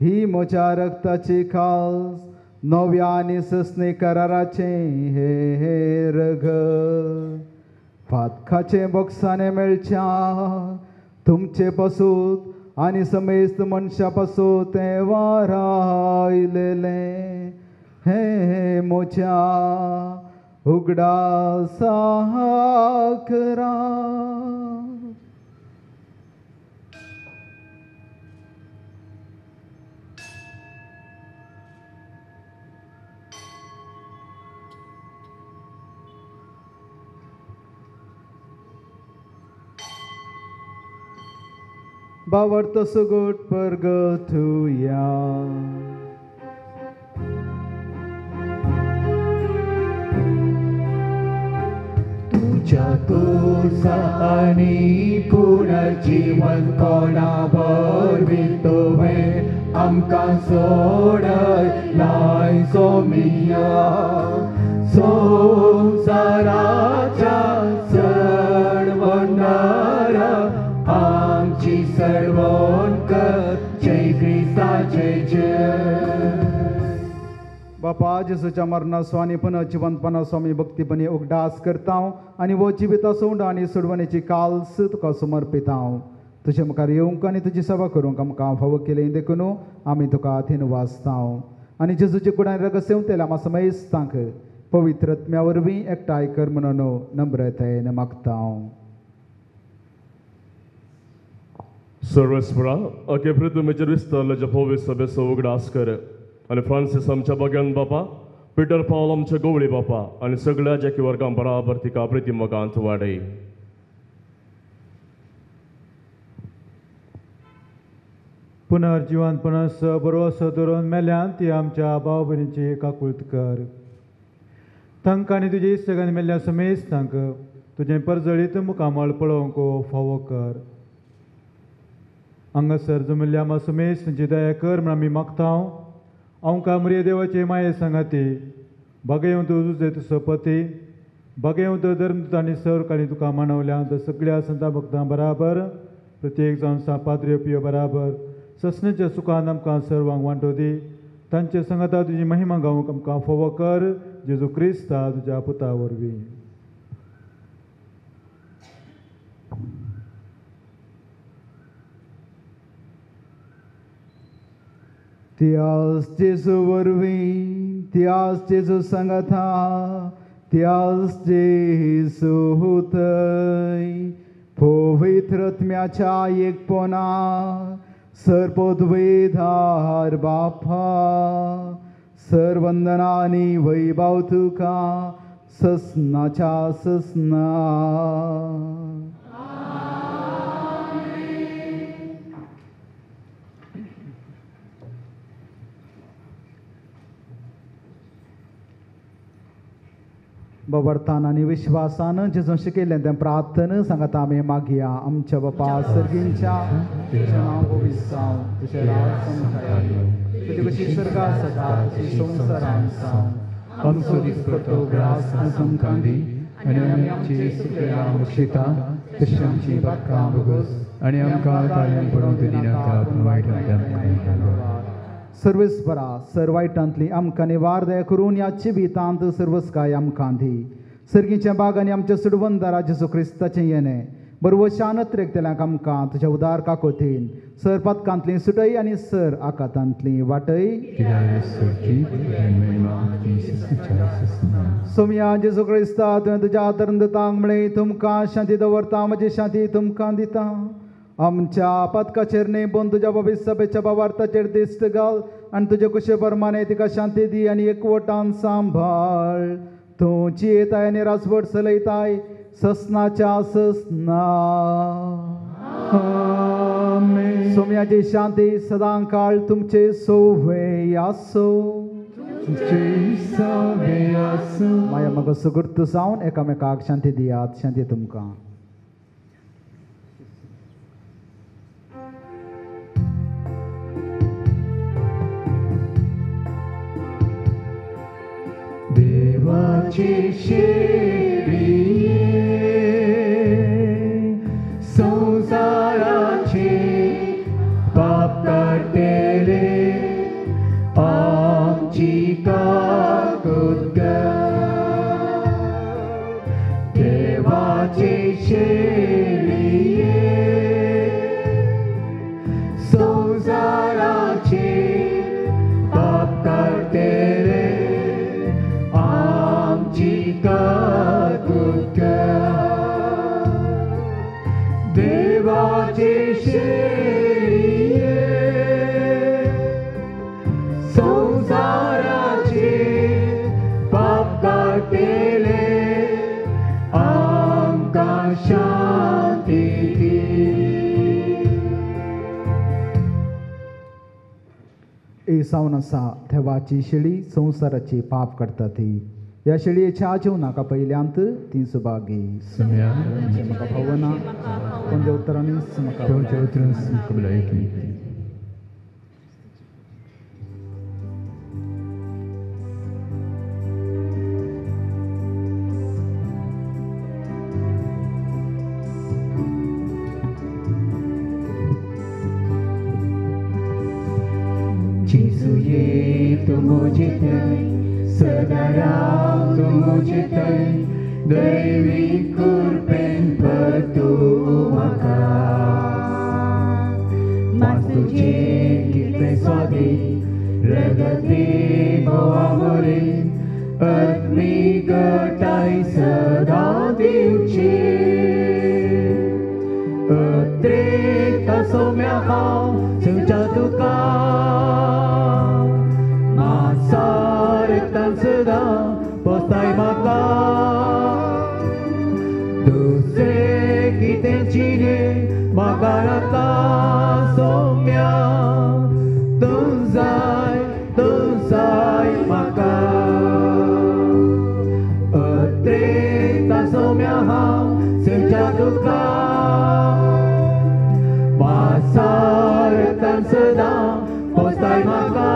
ही म्हज्या रक्ताची खास नव्या आनी ससणे कराराचे हे रगत फातखाचे बक्षाने मेळच्या तुमचे पासूत आनी समेस्त मनशा पासून ते वारायलेले हे मोच्या उगडा साखरा. Bawat tersebut pergetuyan. तुझ्या तुझानी पुनर्जीवन कोणावर वितोवे आमकां सोडय लाय सोमिया संसाराच्या सडवणारा आमची सडवण कर जय क्रिस्ताचे जय. बापा जेसूच्या मरणाचो आनी पुनः जिवंतपणाचो आमी भक्तीपणी उगडास करता आनी वो जिविता सोंड आनी सोडवणेची काल्स तुका समर्पिता. तुजे मुखार येवंक आनी तुजी सेवा करूंक आमकां फाव केलें देखून आमी तुका थीन वाचता आनी जेजूचे कुडान रगत सेवतेल्या आमा समेस्तांक पवित्र आत्म्या वरवीं एकठांय कर म्हणून नम्रतायेन मागता. सर्वेस्परा अके पृथ्वीचेर विस्तारल्याच्या पवित्र सभेचो उगडास कर आनी फ्रांसीस आमच्या भगवान बापा पिटर पॉल आमच्या गवळी बापा आनी सगळ्या जॅकी वर्गां बराबर तिका प्रितीमोगांत वाडय. पुनर्जिवंतपणास बरो असो धरून मेल्यान ती आमच्या भाव भयणीची काकुळट कर. तांकां आनी तुजे इश्टगान मेल्ल्या समेस्त तांक तुजें परजळीत मुखामळ पळोवंक फावो कर. हांगासर जमिल्ल्या आमा समेस्त तुजी दया कर म्हण आमी मागता. आमकां मरे देवाचे माये सांगाती भगवंत तुजे तुजो पती भगवंत धर्मदूतांनी सर्वकाळी तुका मानवल्या सगळ्या संतां भक्तां बराबर प्रत्येक जावन सापाद्र्य पियो बराबर ससणेच्या सुखान आमकां सर्वांक वांटो दी. तांचे संगता तुजी महिमा गावूंक आमकां फोव कर जेजू क्रिस्ता तुज्या पुता वरवीं. त्याच जेजू वरवीं त्याच जेजू सांगता त्याच जेजू थंय पवित्र आत्म्याच्या एकपणा सर्पोद्वेधार बापा सर्वंदनानी वैभव तुका ससनाच्या ससना. बवरतान आनी विश्वासान जेजून शिकयलें तें प्रार्थना सांगता आमी मागया. आमच्या बापा सर्गींच्या तुजें नांव पवित्र जावं तुजें राज संवसारांत तुजी कशी स्वर्गांत आसा तशी संवसारांत जावं. आमचो दिसपट्टो ग्रास आमकां दी आनी आमी आमची चुकल्या बक्षिता तशी आमची पातकां भोगोस आनी आमकां ताळ्यान पडोवंक दिनाका पूण वायटांतल्यान सर्वेस्परा सर्वायटांतली आमकां निवार दया करून ह्या जिवितांत सर्वस्काय आमकां दी. सर्गीच्या बागांनी आमच्या सुडवंदारा जेजू क्रिस्ताचें येणें बरवशान त्रेकतेल्यांक आमकां तुज्या उदार काकोतीन सर पदकांतली सुटय आनी सर आकांतांतली वाटय. सोम्या जेजू क्रिस्ता तुवें तुज्या आदरंतांक म्हळें तुमकां शांती दवरता म्हजी शांती तुमकां दिता. आमच्या पदकाचेर नेबून तुज्या पवित्र सभेच्या भावार्थाचेर दिश्ट घाल आनी तुजे कुशे प्रमाणे तिका शांती दी आनी एकवटान सांबाळ. तूं जियेताय आनी राजवट चलयताय ससनाच्या ससना. सोम्याची शांती सदां काळ तुमचे सोवे आसो. माया म्हाका सुगुर्त जावन एकामेकाक शांती दियात. शांती तुमकां. देवाची शेळिये संसाराचे पाप काढलेले आमची काकूत देवाचे शेळिये संसाराचे पाप काढलेले देवाचे शेळिये संसाराचे पाप काढलेले आमकां शांती दी. येसावन आसा देवाची शेळी संसाराची पाप काडटा ती. ह्या शेळयेच्या जेवणाका पयल्यांत ती सुभागी. म्हाका भावना कोणत्या उतरांनी Gesù ye tu मुझे सदा tu मुझे दैवी kurban pertumaka mas tuझे कितने स्वादी रगते bawa murid admi gatai सदा दिवचे अत्रेता सोम्या हांव तुमच्या तुका मासारतान सदां पोस्ताय म्हाका दुसरें कितें चिरे म्हाका नाका सोम्या तूं जाय म्हाका अत्रेता सोम्या हांव तुमच्या तुका मासारतान सदां पोस्ताय म्हाका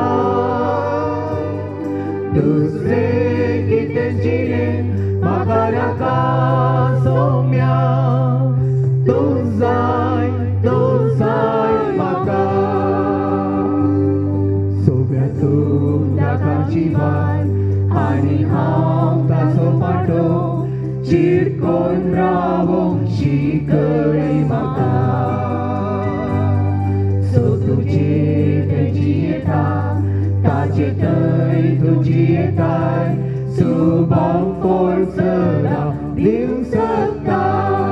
दुसरें कितें चिरे म्हाका नाका सोम्या तूं जाय म्हाका सोम्या तूं नाका जिवार आनी हांव ताचो फाटो चिरकोन रावोंक शिकय म्हाका सो तुजे तेजी येता ताचे थंय तुजी येताय सुभाव कोण सदा दिवंक शकताय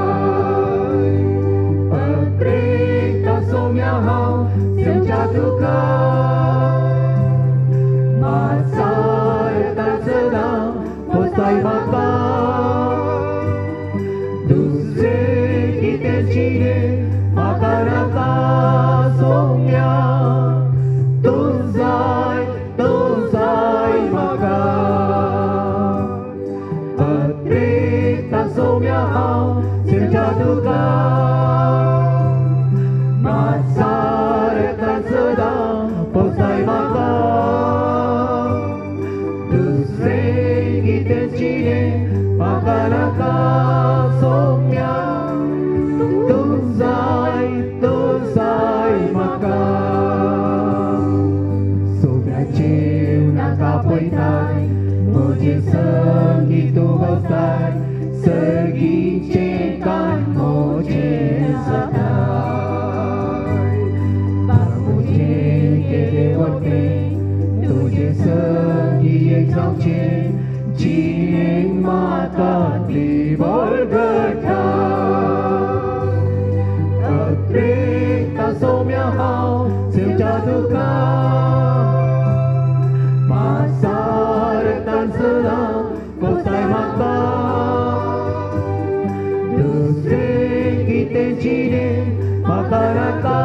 अत्रेता सोम्या हांव तुमच्या तुका मासारतान सदां पोस्ताय म्हाका दुसरें कितें चिरे म्हाका नाका सोम्या तूं जाय म्हाका अत्रेता सोम्या हांव तुमच्या तुका मासारतान सदां पोस्ताय म्हाका दुसरें कितें चिरे म्हाका नाका सोम्या तूं जाय म्हाका जेवणाका पळयताय म्हजे संगी तूं वचताय सर्गीचे कान म्हजे गळगळटा अत्रेता सोम्या हांव सेवच्या तुका मासार तांसला कोसाय म्हाका दुसरे कितें चिरे म्हाका नाका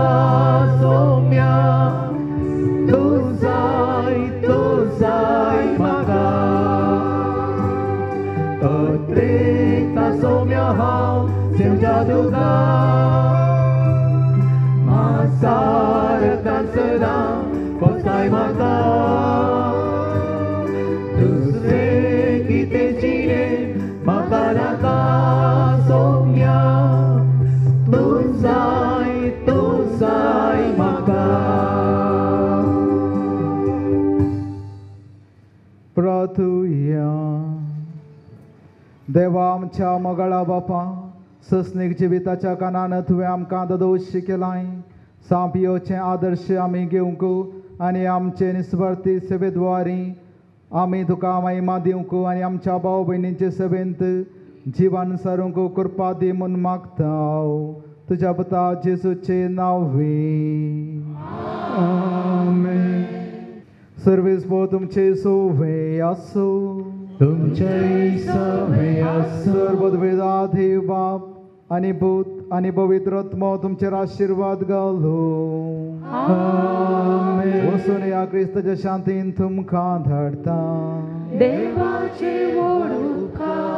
सोम्या तूं जाय म्हाका अत्रेता सोम्या हांव सेवच्या तुका मासार तांसला कोसाय म्हाका दुसरे कितें चिरे म्हाका नाका सोम्या तूं जाय म्हाका प्रार्थुया देवा आमच्या मगळा बापा सस्नीक जिविताच्या कानान तुवें आमकां दोश केलाय सापियोचे आदर्श आमी घेवंक आनी आमचे निस्वार्थी सेवेद्वारी आमी तुका महिमा दिवंक आनी आमच्या भाव भयणींचे सेवेंत जिवन सरूंक कृपा दी म्हूण मागता तुज्या पुता जेजूचे नांवे आमेन. सर्वेस भोव तुमचे सोवे आसो तुमचे सवे आसो. सर्वोद्वेदाधीव बाप आनी भूत आनी पवित्र आत्मा तुमचेर आशीर्वाद घालो आमेन. वचून या क्रिस्ताच्या शांतीन तुमकां धाडटा. देवाचे व्हड उपकार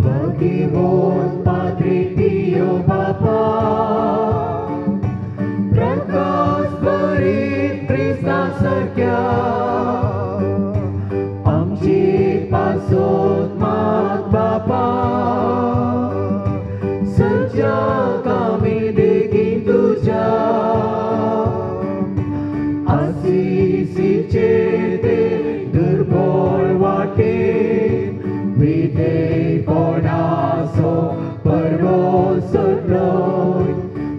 भगिवोन पाद्री पियो बापा प्रकाश बरीत क्रिस्ता सारक्या आमची पासोत माग बापा सज्जाक आमी देगीन तुज्या आसीसीचे ते दुर्बळ वाटेन विधेयपणाचो पर्वो सोडलोय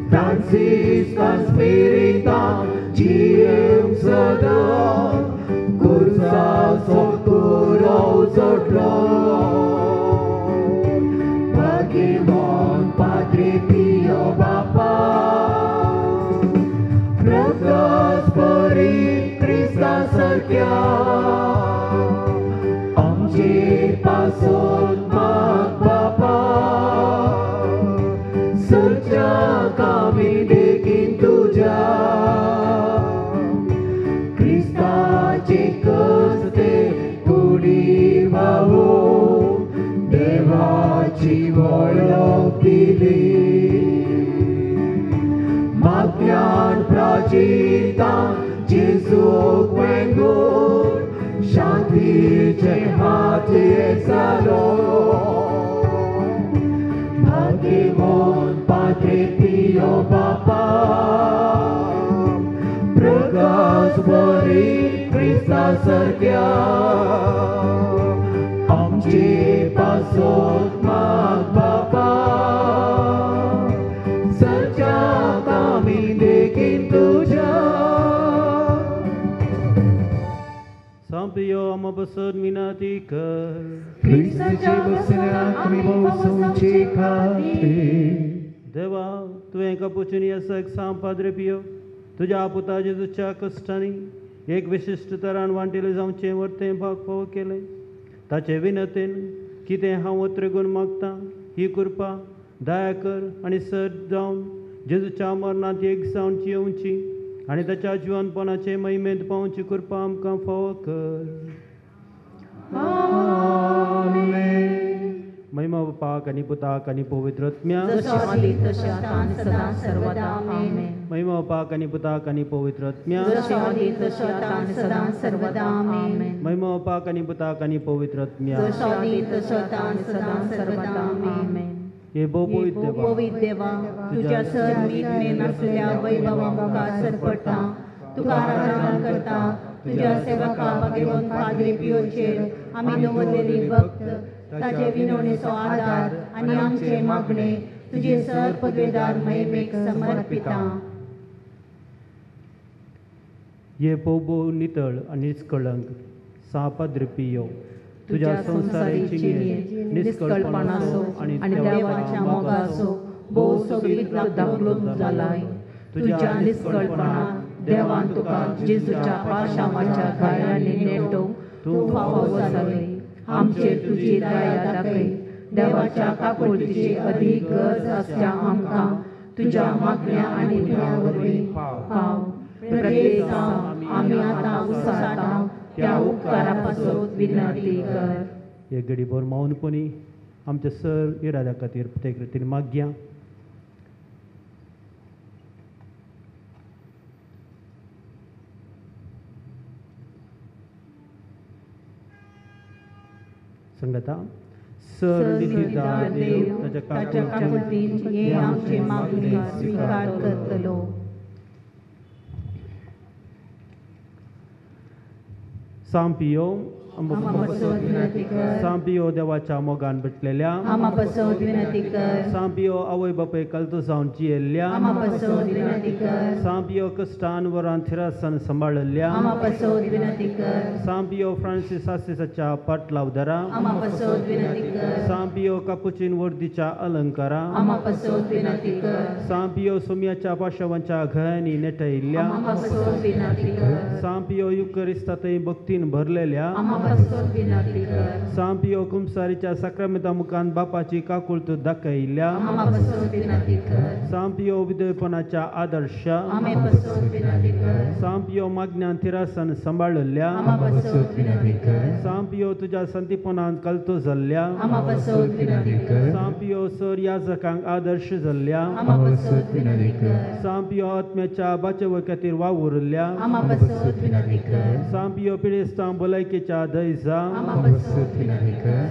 फ्रांसिस्कान स्पिरितान जियेवंक सदां कुर्साचो कुरव जोडलो भाग्यवान पाद्री पियो बापा प्रकाश बरी क्रिस्ता सारक्या आमचे पासोन माग बापा सज्जाक आमी देगीन तुज्या क्रिस्ताचे कस्ते कुडी व्हावून देवाची वळख दिली मागण्यांत प्राचितां जेजूक वेंगून शांतीचे हातये जालो भाग्यवान पाद्री पियो बापा प्रकाश बरी क्रिस्ता सारक्या आमचे पासोन माग बापा सज्जाक आमी देगीन तुज्या Sampio amabasad minati kar ख्रिस्ताचे वचनाक आमी भोवसोवचे खातीर देवा तुवें कापुचिनी आसाक सांग पाद्रे पियो तुज्या पुता जेजूच्या कश्टांनी एक विशिश्ट तरान वांटिले जावचें वर्तें भाग फावो केलें ताचे विनतेन कितें हांव वत्रेगून मागतां ही कृपा दया कर आनी सर जावन जेजूच्या मरणांत एक जावन जियोवची आनी ताच्या जिवनपणाचे महिमेंत पावची कृपा आमकां फावो कर महिमा बापाक आनी पुताक आनी पवित्र आत्म्याक महिमा बापाक आनी पुताक आनी पवित्र आत्म्याक महिमा बापाक आनी पुताक आनी पवित्र आत्म्याक हे पवित्र देवा तुझ्या सर मीठ नसलेल्या वैभवामुखार सरपडटा तुका आराधना करता तुझ्या सेवका भगवान पाद्री पियोचेर आमी दवरलेली भक्त ताचे विनवणेचो आदार आनी आमचे मागणे तुझे सर पदवेदार महिमेक समर्पिता ये पोबो नितळ आणि निष्कळंक सापाद्र पियो तुझ्या संसाराची निष्कळपणाचो आणि देवाच्या मोगाचो भोव सगळीत दाखलो जालाय. तुझ्या निष्कळपणाक देवान तुका जेजूच्या पाशावाच्या गायांनी नेटो तू फावो जाले. आमचेर तुजी दया दाखय. देवाच्या काकुळतीची अधिक गरज असल्या आमकां तुझ्या मागण्या आनी वरवीं पाव. प्रत्येकाक आमी आतां उसाळटां त्या उपकारा पासत विनंती कर. एक घडी भर मौनपणी आमच्या सर इराद्या खातीर प्रत्येक रितीन मागया. संगता सर नितीदार देव ताच्या काकुळतीन हे आमचे मागणी स्वीकार करतलो. सांपियो सांपियो देवाच्या मोगान बसलेल्या सांपियो आवय बापय कलतो जावन जियेल्ल्या सांपियो कष्टान वरान थिरासन सांबाळल्या सांपियो फ्रांसीस आसिसाच्या पाटलावदारा सांपियो कापुचीन वर्दीच्या अलंकारा सांपियो सोम्याच्या पाशवांच्या घयांनी नेटयल्ल्या सांपियो युकरिस्तातय भक्तीन भरलेल्या सांपियो कुमसारीच्या साक्रामेंता मुखान बापाची काकुळत दाखयल्या सांपियो विधवेपणाच्या आदर्श सांपियो मागण्यान थिरासन सांबाळल्या सांपियो तुझ्या संतीपणान कलतो जाल्ल्या सांपियो सर याजकांक आदर्श जाल्ल्या सांपियो आत्म्याच्या बाचेवे खातीर वावुरल्या सांपियो पिडेस्तां भलायकेच्या दैजा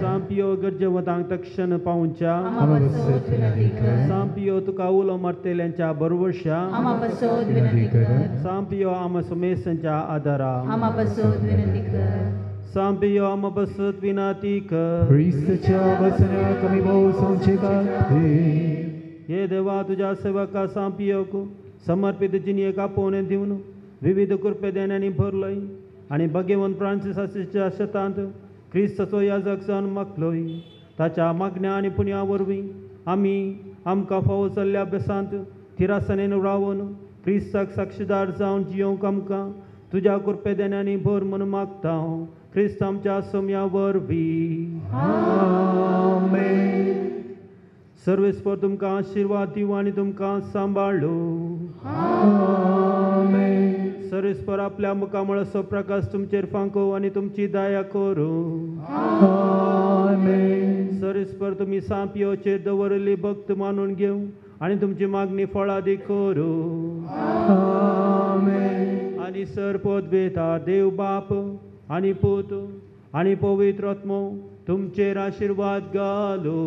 सांपियो गरजेवतांक तक्षण पावच्या सांपियो तुका उलो मारतेल्यांच्या बरवशा सांपियो आम सुमेसांच्या आदारा सांपियो आम बसत विनाती कर. हे देवा तुझ्या सेवका सांपियोक समर्पित जिनिये कापोवन दिवन विविध कृपे देण्यानी भरलय आणि भगवंत फ्रांसीस आसिसच्या शतांत क्रिस्ताचो याजक जावन मागलोय. ताच्या मागण्या आनी पुण्या वरवीं आमी आमकां फावो जाल्ल्या अभ्यासांत थिरासनेन रावन क्रिस्ताक साक्षीदार जावन जियोंक आमकां तुज्या कृपे देण्यानी भर म्हणून मागता. क्रिस्त आमच्या सोम्या वरवीं सर्वेस्पर तुमकां आशिर्वाद दिवं आनी तुमकां सांबाळो. सर्वेस्पर आपल्या मुखामळाचो प्रकाश तुमचेर फांको आनी तुमची दया करूं. सर्वेस्पर तुमी सांपियोचेर दवरली भक्त मानून घेवं आनी तुमची मागणी फळादी करूं. आनी सर पदवेता देव बाप आनी पूत आनी पवित्र आत्मो तुमचेर आशिर्वाद घालो.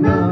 ना